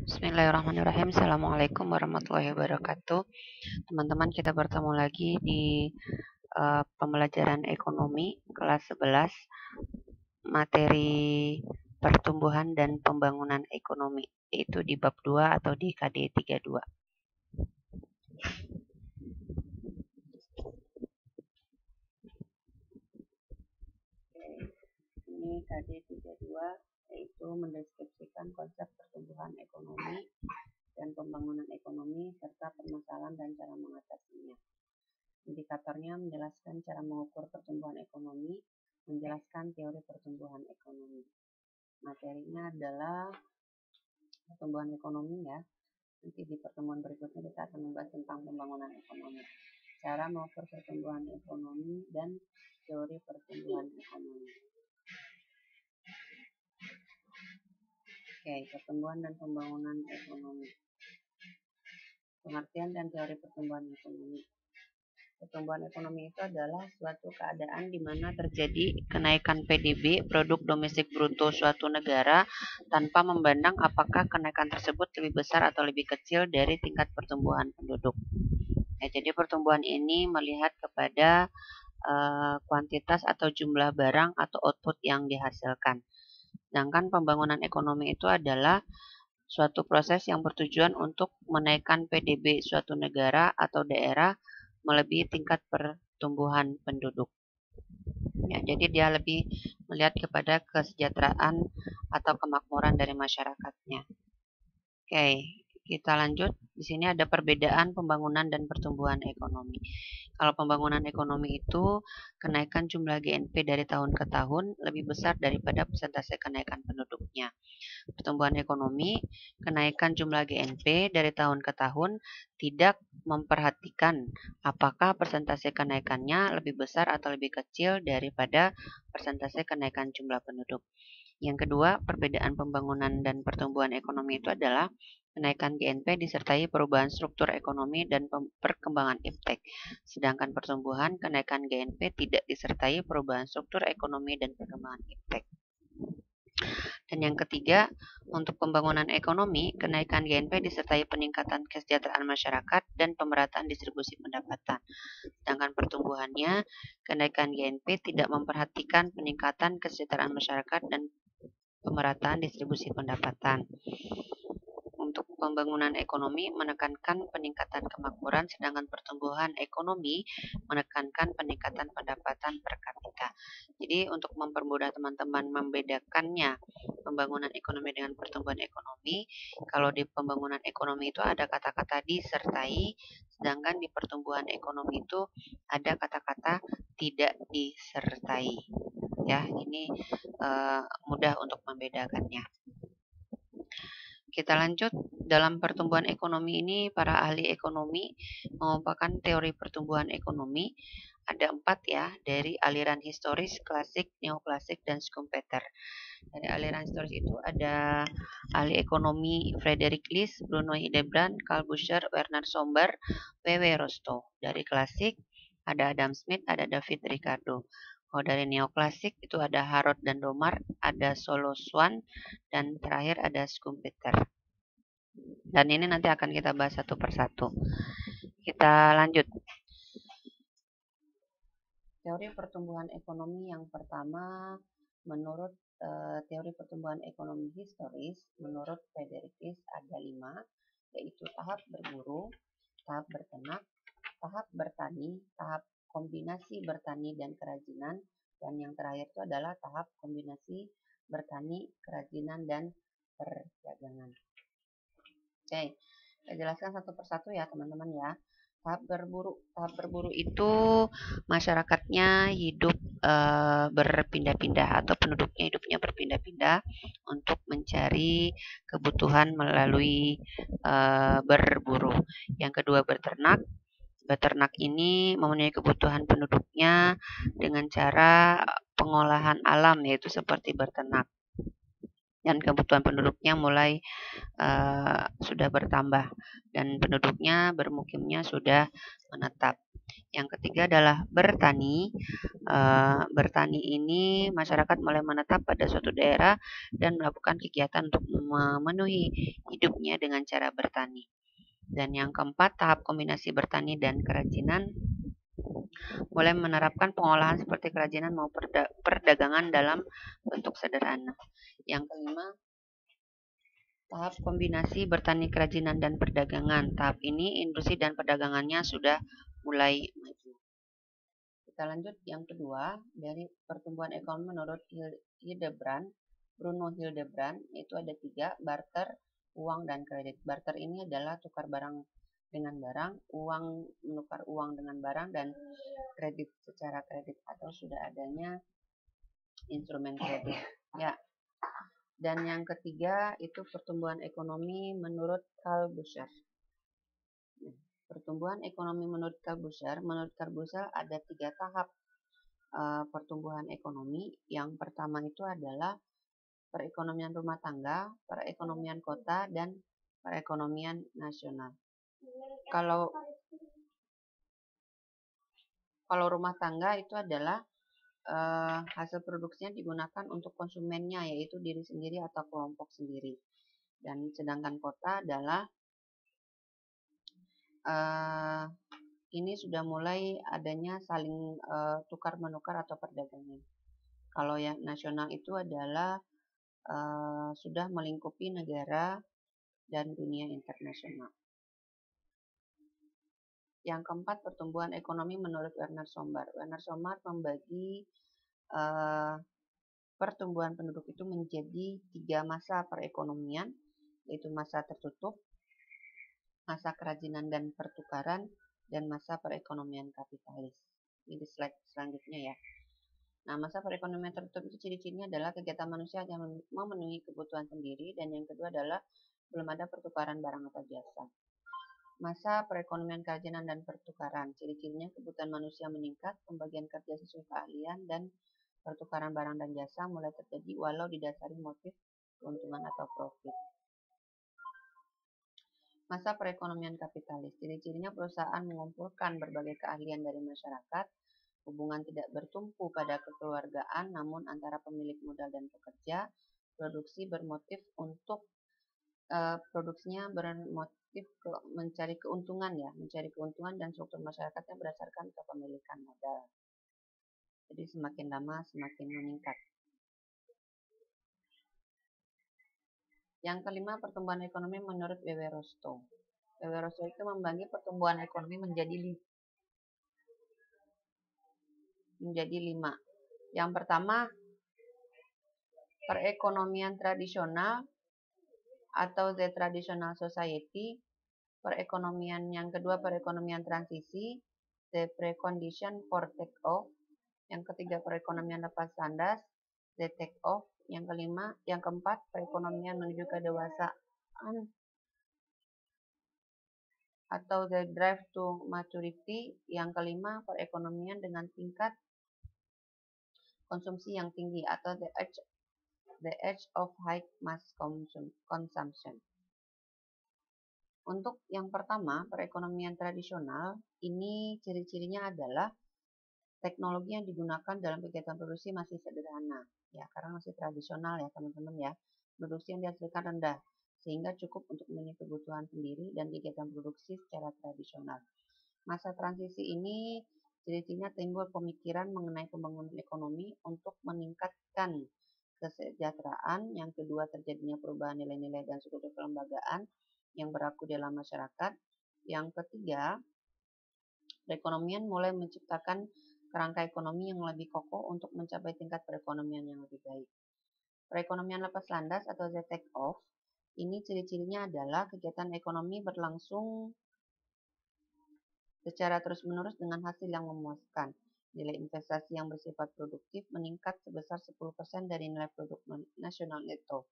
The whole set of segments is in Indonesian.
Bismillahirrahmanirrahim. Assalamualaikum warahmatullahi wabarakatuh. Teman-teman, kita bertemu lagi di pembelajaran ekonomi kelas 11, materi pertumbuhan dan pembangunan ekonomi, yaitu di bab 2 atau di KD 32. Ini KD 32, yaitu mendeskripsikan konsep pertumbuhan ekonomi dan pembangunan ekonomi serta permasalahan dan cara mengatasinya. Indikatornya menjelaskan cara mengukur pertumbuhan ekonomi, menjelaskan teori pertumbuhan ekonomi. Materinya adalah pertumbuhan ekonomi ya. Nanti di pertemuan berikutnya kita akan membahas tentang pembangunan ekonomi, cara mengukur pertumbuhan ekonomi dan teori pertumbuhan ekonomi. Oke, pertumbuhan dan pembangunan ekonomi. Pengertian dan teori pertumbuhan ekonomi. Pertumbuhan ekonomi itu adalah suatu keadaan di mana terjadi kenaikan PDB, produk domestik bruto suatu negara, tanpa memandang apakah kenaikan tersebut lebih besar atau lebih kecil dari tingkat pertumbuhan penduduk. Ya, jadi pertumbuhan ini melihat kepada kuantitas atau jumlah barang atau output yang dihasilkan. Sedangkan pembangunan ekonomi itu adalah suatu proses yang bertujuan untuk menaikkan PDB suatu negara atau daerah melebihi tingkat pertumbuhan penduduk. Ya, jadi dia lebih melihat kepada kesejahteraan atau kemakmuran dari masyarakatnya. Oke, kita lanjut. Di sini ada perbedaan pembangunan dan pertumbuhan ekonomi. Kalau pembangunan ekonomi itu kenaikan jumlah GNP dari tahun ke tahun lebih besar daripada persentase kenaikan penduduknya. Pertumbuhan ekonomi, kenaikan jumlah GNP dari tahun ke tahun tidak memperhatikan apakah persentase kenaikannya lebih besar atau lebih kecil daripada persentase kenaikan jumlah penduduk. Yang kedua, perbedaan pembangunan dan pertumbuhan ekonomi itu adalah kenaikan GNP disertai perubahan struktur ekonomi dan perkembangan iptek. Sedangkan pertumbuhan, kenaikan GNP tidak disertai perubahan struktur ekonomi dan perkembangan iptek. Dan yang ketiga, untuk pembangunan ekonomi, kenaikan GNP disertai peningkatan kesejahteraan masyarakat dan pemerataan distribusi pendapatan. Sedangkan pertumbuhannya, kenaikan GNP tidak memperhatikan peningkatan kesejahteraan masyarakat dan pemerataan distribusi pendapatan. Untuk pembangunan ekonomi menekankan peningkatan kemakmuran, sedangkan pertumbuhan ekonomi menekankan peningkatan pendapatan per kapita. Jadi untuk mempermudah teman-teman membedakannya pembangunan ekonomi dengan pertumbuhan ekonomi, kalau di pembangunan ekonomi itu ada kata-kata disertai, sedangkan di pertumbuhan ekonomi itu ada kata-kata tidak disertai. Ya, ini mudah untuk membedakannya. Kita lanjut. Dalam pertumbuhan ekonomi ini, para ahli ekonomi mengumpulkan teori pertumbuhan ekonomi. Ada 4 ya, dari aliran historis, klasik, neoklasik, dan Schumpeter. Dari aliran historis itu ada ahli ekonomi Friedrich List, Bruno Hildebrand, Karl Buscher, Werner Sommer, W.W. Rostow. Dari klasik ada Adam Smith, ada David Ricardo. Kalau dari neoklasik itu ada Harrod dan Domar, ada Solo Swan, dan terakhir ada Schumpeter. Dan ini nanti akan kita bahas satu persatu. Kita lanjut. Teori pertumbuhan ekonomi yang pertama, menurut teori pertumbuhan ekonomi historis, menurut Friedrich List ada 5, yaitu tahap berburu, tahap berternak, tahap bertani, tahap kombinasi bertani dan kerajinan, dan yang terakhir itu adalah tahap kombinasi bertani, kerajinan, dan perdagangan. Oke, saya jelaskan satu persatu ya teman-teman ya. Tahap berburu itu masyarakatnya hidup berpindah-pindah atau penduduknya hidupnya berpindah-pindah untuk mencari kebutuhan melalui berburu. Yang kedua beternak. Beternak ini memenuhi kebutuhan penduduknya dengan cara pengolahan alam, yaitu seperti beternak. dan kebutuhan penduduknya mulai sudah bertambah dan penduduknya bermukimnya sudah menetap. Yang ketiga adalah bertani. Bertani ini masyarakat mulai menetap pada suatu daerah dan melakukan kegiatan untuk memenuhi hidupnya dengan cara bertani. Dan yang keempat, tahap kombinasi bertani dan kerajinan mulai menerapkan pengolahan seperti kerajinan maupun perdagangan dalam bentuk sederhana. Yang kelima, tahap kombinasi bertani kerajinan dan perdagangan. Tahap ini industri dan perdagangannya sudah mulai maju. Kita lanjut yang kedua, dari pertumbuhan ekonomi menurut Bruno Hildebrand, itu ada 3, barter, uang, dan kredit. Barter ini adalah tukar barang dengan barang, uang menukar uang dengan barang, dan kredit secara kredit atau sudah adanya instrumen kredit. Ya. Dan yang ketiga itu pertumbuhan ekonomi menurut Corbusier. Pertumbuhan ekonomi menurut Corbusier ada 3 tahap pertumbuhan ekonomi. Yang pertama itu adalah perekonomian rumah tangga, perekonomian kota, dan perekonomian nasional. Kalau rumah tangga itu adalah hasil produksinya digunakan untuk konsumennya, yaitu diri sendiri atau kelompok sendiri. Dan sedangkan kota adalah ini sudah mulai adanya saling tukar menukar atau perdagangan. Kalau yang nasional itu adalah sudah melingkupi negara dan dunia internasional. Yang keempat, pertumbuhan ekonomi menurut Werner Sommer. Werner Sommer membagi pertumbuhan penduduk itu menjadi 3 masa perekonomian, yaitu masa tertutup, masa kerajinan dan pertukaran, dan masa perekonomian kapitalis. Ini di slide selanjutnya ya. Nah, masa perekonomian tertutup itu ciri-cirinya adalah kegiatan manusia yang memenuhi kebutuhan sendiri, dan yang kedua adalah belum ada pertukaran barang atau jasa. Masa perekonomian kerajinan dan pertukaran, ciri-cirinya kebutuhan manusia meningkat, pembagian kerja sesuai keahlian, dan pertukaran barang dan jasa mulai terjadi walau didasari motif keuntungan atau profit. Masa perekonomian kapitalis, ciri-cirinya perusahaan mengumpulkan berbagai keahlian dari masyarakat, hubungan tidak bertumpu pada kekeluargaan namun antara pemilik modal dan pekerja, produksi bermotif untuk produksinya bermotif mencari keuntungan dan struktur masyarakatnya berdasarkan kepemilikan modal. Jadi semakin lama semakin meningkat. Yang kelima, pertumbuhan ekonomi menurut Webber-Rostow. Webber-Rostow itu membagi pertumbuhan ekonomi menjadi 5. Yang pertama, perekonomian tradisional atau the traditional society. Perekonomian yang kedua, perekonomian transisi, the precondition for take off. Yang ketiga, perekonomian lepas landas, the take off. Yang keempat, perekonomian menuju kedewasaan atau the drive to maturity. Yang kelima, perekonomian dengan tingkat konsumsi yang tinggi atau the age of high mass consumption. Untuk yang pertama, perekonomian tradisional, ini ciri-cirinya adalah teknologi yang digunakan dalam kegiatan produksi masih sederhana, ya, karena masih tradisional ya teman-teman ya. Produksi yang dihasilkan rendah, sehingga cukup untuk memenuhi kebutuhan sendiri dan kegiatan produksi secara tradisional. Masa transisi ini ciri-cirinya timbul pemikiran mengenai pembangunan ekonomi untuk meningkatkan kesejahteraan. Yang kedua, terjadinya perubahan nilai-nilai dan struktur kelembagaan yang berlaku dalam masyarakat. Yang ketiga, perekonomian mulai menciptakan kerangka ekonomi yang lebih kokoh untuk mencapai tingkat perekonomian yang lebih baik. Perekonomian lepas landas atau the take off, ini ciri-cirinya adalah kegiatan ekonomi berlangsung secara terus-menerus dengan hasil yang memuaskan. Nilai investasi yang bersifat produktif meningkat sebesar 10% dari nilai produk nasional neto.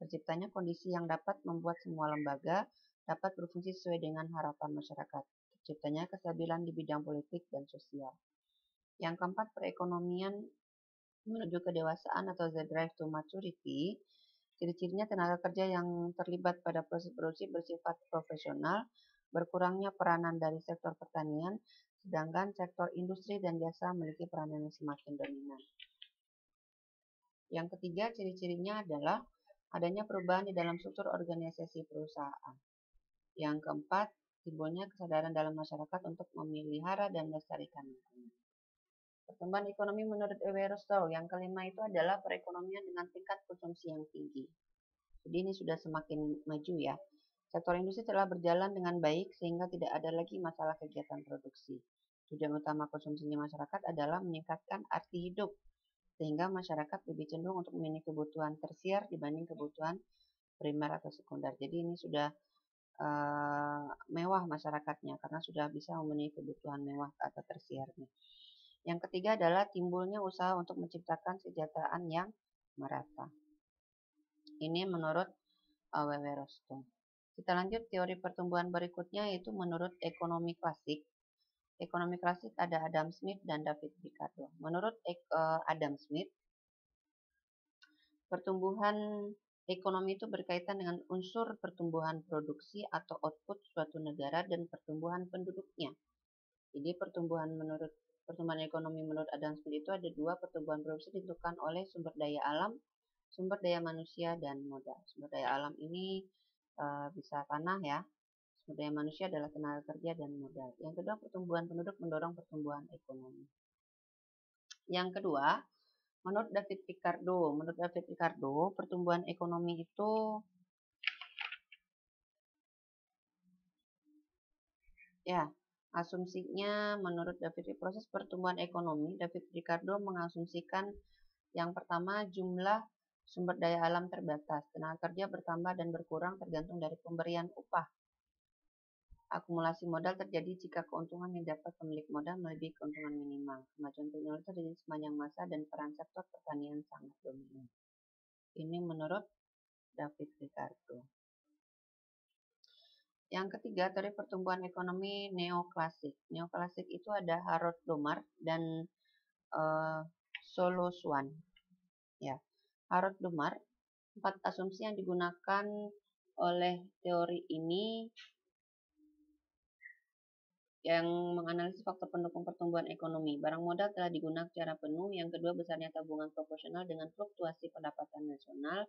Terciptanya kondisi yang dapat membuat semua lembaga dapat berfungsi sesuai dengan harapan masyarakat. Terciptanya kestabilan di bidang politik dan sosial. Yang keempat, perekonomian menuju kedewasaan atau the drive to maturity. Ciri-cirinya tenaga kerja yang terlibat pada proses produksi bersifat profesional, berkurangnya peranan dari sektor pertanian, sedangkan sektor industri dan jasa memiliki peranan yang semakin dominan. Yang ketiga, ciri-cirinya adalah adanya perubahan di dalam struktur organisasi perusahaan. Yang keempat, timbulnya kesadaran dalam masyarakat untuk memelihara dan melestarikan lingkungan. Pertumbuhan ekonomi menurut Ewerstow. Yang kelima itu adalah perekonomian dengan tingkat konsumsi yang tinggi. Jadi ini sudah semakin maju ya. Sektor industri telah berjalan dengan baik sehingga tidak ada lagi masalah kegiatan produksi. Tujuan utama konsumsinya masyarakat adalah meningkatkan arti hidup, sehingga masyarakat lebih cenderung untuk memenuhi kebutuhan tersier dibanding kebutuhan primer atau sekunder. Jadi ini sudah mewah masyarakatnya karena sudah bisa memenuhi kebutuhan mewah atau tersiernya. Yang ketiga adalah timbulnya usaha untuk menciptakan kesejahteraan yang merata. Ini menurut Weweloston. Kita lanjut teori pertumbuhan berikutnya yaitu menurut ekonomi klasik. Ekonomi klasik ada Adam Smith dan David Ricardo. Menurut Adam Smith, pertumbuhan ekonomi itu berkaitan dengan unsur pertumbuhan produksi atau output suatu negara dan pertumbuhan penduduknya. Jadi pertumbuhan ekonomi menurut Adam Smith itu ada dua, pertumbuhan produksi ditentukan oleh sumber daya alam, sumber daya manusia, dan modal. Sumber daya alam ini bisa tanah ya. Sumber daya manusia adalah tenaga kerja dan modal. Yang kedua, pertumbuhan penduduk mendorong pertumbuhan ekonomi. Yang kedua, menurut David Ricardo, pertumbuhan ekonomi itu ya, asumsinya menurut proses pertumbuhan ekonomi, David Ricardo mengasumsikan yang pertama, jumlah sumber daya alam terbatas. Tenaga kerja bertambah dan berkurang tergantung dari pemberian upah. Akumulasi modal terjadi jika keuntungan yang dapat pemilik modal melebihi keuntungan minimal. Kemajuan teknologi terjadi sepanjang masa dan peran sektor pertanian sangat dominan. Ini menurut David Ricardo. Yang ketiga, teori pertumbuhan ekonomi neoklasik. Neoklasik itu ada Harold Domar dan Solo Swan. Ya, Harold Domar, 4 asumsi yang digunakan oleh teori ini yang menganalisis faktor pendukung pertumbuhan ekonomi. Barang modal telah digunakan secara penuh. Yang kedua, besarnya tabungan proporsional dengan fluktuasi pendapatan nasional.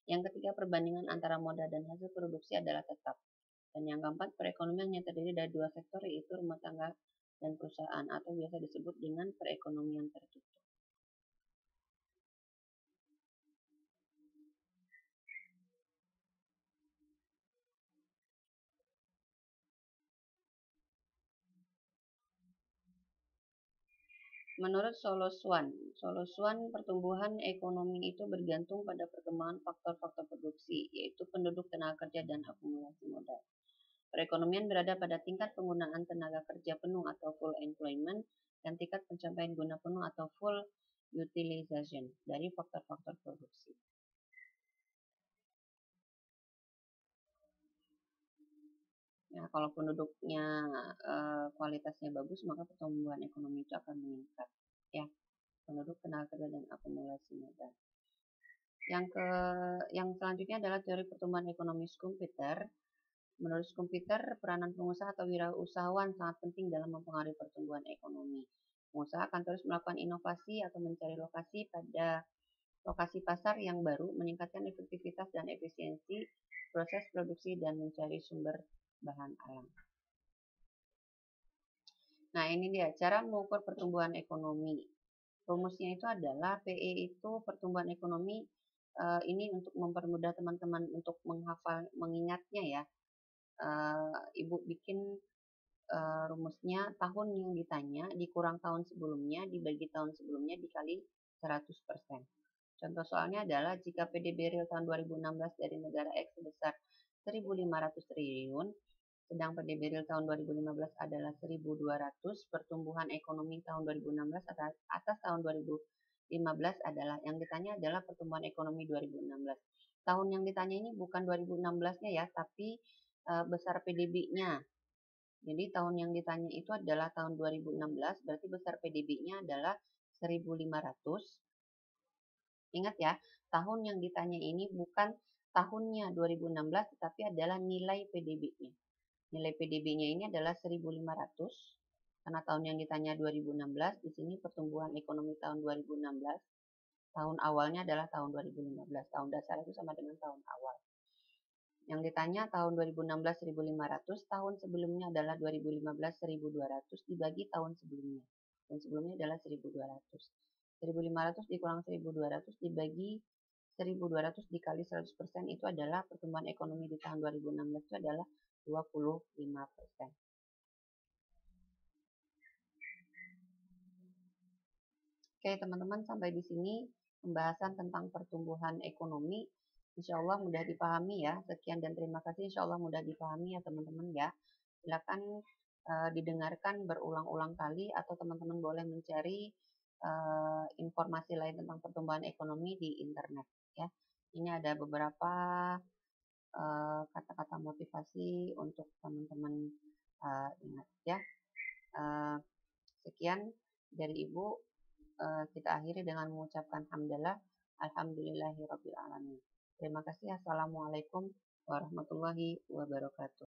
Yang ketiga, perbandingan antara modal dan hasil produksi adalah tetap. Dan yang keempat, perekonomian yang terdiri dari dua sektor yaitu rumah tangga dan perusahaan atau biasa disebut dengan perekonomian tertutup. Menurut Solo Swan, pertumbuhan ekonomi itu bergantung pada perkembangan faktor-faktor produksi, yaitu penduduk, tenaga kerja, dan akumulasi modal. Perekonomian berada pada tingkat penggunaan tenaga kerja penuh atau full employment dan tingkat pencapaian guna penuh atau full utilization dari faktor-faktor produksi. Ya, kalau penduduknya kualitasnya bagus, maka pertumbuhan ekonomi itu akan meningkat. Ya, penduduk, tenaga kerja, dan akumulasi modal. Yang selanjutnya adalah teori pertumbuhan ekonomi Schumpeter. Menurut Schumpeter, peranan pengusaha atau wirausahawan sangat penting dalam mempengaruhi pertumbuhan ekonomi. Pengusaha akan terus melakukan inovasi atau mencari lokasi pasar yang baru, meningkatkan efektivitas dan efisiensi proses produksi dan mencari sumber bahan alam. Nah, ini dia cara mengukur pertumbuhan ekonomi. Rumusnya itu adalah PE itu pertumbuhan ekonomi. Ini untuk mempermudah teman-teman untuk mengingatnya ya. Ibu bikin rumusnya tahun yang ditanya dikurang tahun sebelumnya dibagi tahun sebelumnya dikali 100%. Contoh soalnya adalah jika PDB real tahun 2016 dari negara X sebesar 1.500 triliun, sedang PDB real tahun 2015 adalah 1.200, pertumbuhan ekonomi tahun 2016 atas tahun 2015 adalah, yang ditanya adalah pertumbuhan ekonomi 2016. Tahun yang ditanya ini bukan 2016-nya ya, tapi besar PDB-nya. Jadi tahun yang ditanya itu adalah tahun 2016, berarti besar PDB-nya adalah 1.500. Ingat ya, tahun yang ditanya ini bukan tahunnya 2016, tetapi adalah nilai PDB-nya. Nilai PDB-nya ini adalah 1.500, karena tahun yang ditanya 2016, di sini pertumbuhan ekonomi tahun 2016, tahun awalnya adalah tahun 2015, tahun dasar itu sama dengan tahun awal. Yang ditanya tahun 2016 1.500, tahun sebelumnya adalah 2015 1.200 dibagi tahun sebelumnya. Tahun sebelumnya adalah 1.200. 1.500 dikurang 1.200 dibagi 1.200 dikali 100% itu adalah pertumbuhan ekonomi di tahun 2016 itu adalah 25%. Oke teman-teman, sampai di sini pembahasan tentang pertumbuhan ekonomi. Insya Allah mudah dipahami ya. Sekian dan terima kasih. Insya Allah mudah dipahami ya teman-teman ya. Silakan didengarkan berulang-ulang kali atau teman-teman boleh mencari informasi lain tentang pertumbuhan ekonomi di internet ya. Ini ada beberapa kata-kata motivasi untuk teman-teman ingat ya. Sekian dari Ibu. Kita akhiri dengan mengucapkan hamdalah, alhamdulillahirabbil alamin. Terima kasih. Assalamualaikum warahmatullahi wabarakatuh.